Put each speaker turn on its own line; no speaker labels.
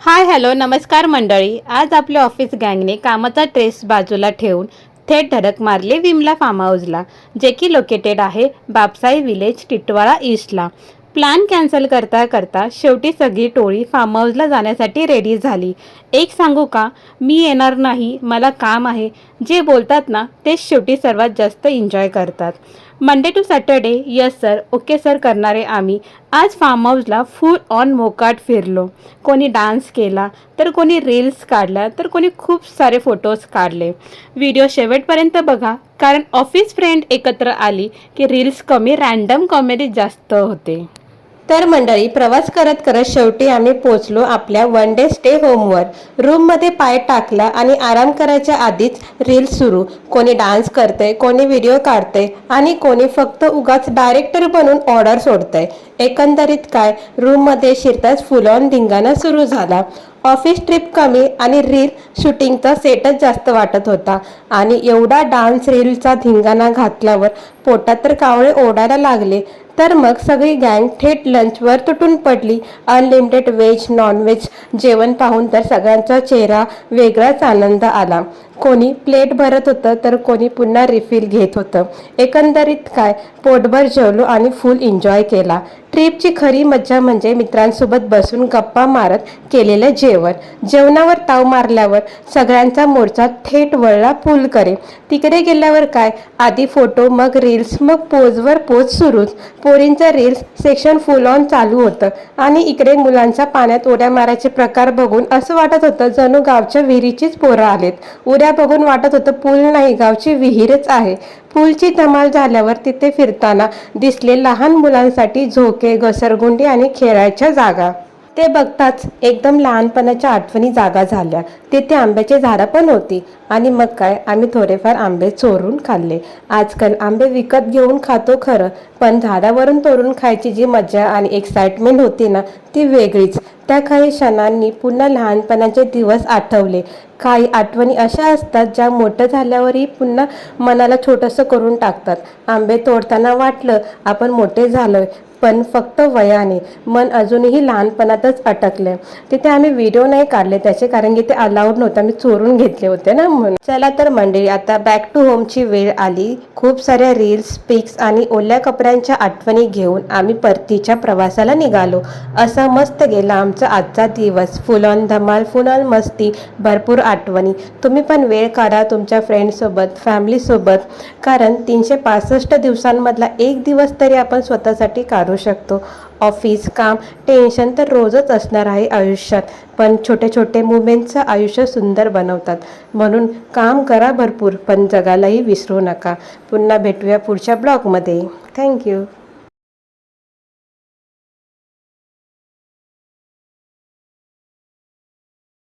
Hi hello नमस्कार मंडळी. आज आपल्या ऑफिस गँगने कामाचा ट्रेस बाजूला ठेवून थेट धडक मारली विमला फार्म हाऊसला, जे की लोकेटेड आहे बापसाई विलेज टिटवाळा ईस्टला. प्लॅन कॅन्सल करता करता शेवटी सगळी टोळी फार्म हाऊसला जाण्यासाठी रेडी झाली. एक सांगू का, मी येणार नाही, मला काम आहे, जे बोलतात ना तेच शेवटी सर्वात जास्त एन्जॉय करतात. Monday to Saturday yes sir okay sir करणारे आम्ही आज फार्म हाऊसला फुल ऑन मोकाट फिरलो. कोणी डान्स केला, तर कोणी रील्स काढल्या, तर कोणी खूप सारे फोटोज काढले. व्हिडिओ शेवटपर्यंत बघा, कारण ऑफिस फ्रेंड एकत्र आली की रील्स कमी, रँडम कॉमेडी जास्त होते. तर मंडळी, प्रवास करत करत शेवटी आम्ही पोचलो आपल्या वन डे स्टे होमवर. रूममध्ये पाय टाकला आणि आराम करायच्या आधीच रील्स सुरू. कोणी डान्स करतंय, कोणी व्हिडिओ काढतंय आणि कोणी फक्त उगाच डायरेक्टर बनून ऑर्डर सोडतंय. एकंदरीत काय, रूममध्ये शिरताच फुल ऑन धिंगाणा सुरू झाला. ऑफिस ट्रिप कमी आणि रील शूटिंगचा सेटच जास्त वाटत होता. आणि एवढा डान्स रीलचा धिंगाणा घातल्यावर पोटात तर कावळे ओढायला लागले. तर मग सगळी गँग थेट लंचवर तुटून पडली. अनलिमिटेड व्हेज नॉनव्हेज जेवण पाहून तर सगळ्यांचा चेहरा वेगळाच आनंद आला. कोणी प्लेट भरत होतं, तर कोणी पुन्हा रिफिल घेत होतं. एकंदरीत काय, पोटभर जेवलो आणि फुल एन्जॉय केला. ट्रिपची खरी मज्जा म्हणजे मित्रांसोबत बसून गप्पा मारत केलेलं जेवण. जेवणावर ताव मारल्यावर सगळ्यांचा मोर्चा थेट वळला पूलकडे. तिकडे गेल्यावर काय, आधी फोटो, मग रील्स, मग पोजवर पोज सुरूच. पोरींचं रील्स सेक्शन फुल ऑन चालू होतं आणि इकडे मुलांच्या पाण्यात उड्या मारायचे प्रकार बघून असं वाटत होतं जणू गावच्या विहिरीचीच पोरं आलेत. उड्या बघून वाटत होतं पूल नाही, गावची विहीरच आहे. पूलची धमाल झाल्यावर तिथे फिरताना दिसले लहान मुलांसाठी झोके, घसरगुंडी आणि खेळायच्या जागा. ते बघताच एकदम लहानपणाच्या आठवणी जागा झाल्या. तिथे आंब्याची झाडं पण होती. आणि मग काय, आम्ही थोडेफार आंबे चोरून खाल्ले. आजकाल आंबे विकत घेऊन खातो खरं, पण झाडावरून तोडून खायची जी मजा आणि एक्साइटमेंट होती ना, ती वेगळीच. त्या काही क्षणांनी पुन्हा लहानपणाचे दिवस आठवले. काही आठवणी अशा असतात ज्या मोठं झाल्यावरही पुन्हा मनाला छोटंसं करून टाकतात. आंबे तोडताना वाटलं आपण मोठे झालोय, पण फक्त वयाने. मन अजूनही लहानपणातच अटकले. तिथे आम्ही व्हिडिओ नाही काढले त्याचे, कारण की ते अलाउड नव्हतं, आम्ही चोरून घेतले होते ना म्हणून. चला तर मंडळी, आता बॅक टू होमची वेळ आली. खूप साऱ्या रील्स, पिक्स आणि ओल्या कपड्यांच्या आठवणी घेऊन आम्ही परतीच्या प्रवासाला निघालो. असा मस्त गेला आमचा आजचा दिवस. फुल ऑन धमाल, फुल ऑन मस्ती, भरपूर आठवणी. तुम्ही पण वेळ काढा तुमच्या फ्रेंड्ससोबत, फॅमिलीसोबत, कारण 365 दिवसांमधला एक दिवस तरी आपण स्वतःसाठी काढू शकतो. ऑफिस, काम, टेन्शन तर रोजच असणार आहे आयुष्यात, पण छोटे छोटे मुवमेंट्सचं आयुष्य सुंदर बनवतात. म्हणून काम करा भरपूर, पण जगालाही विसरू नका. पुन्हा भेटूया पुढच्या ब्लॉगमध्ये. थँक्यू.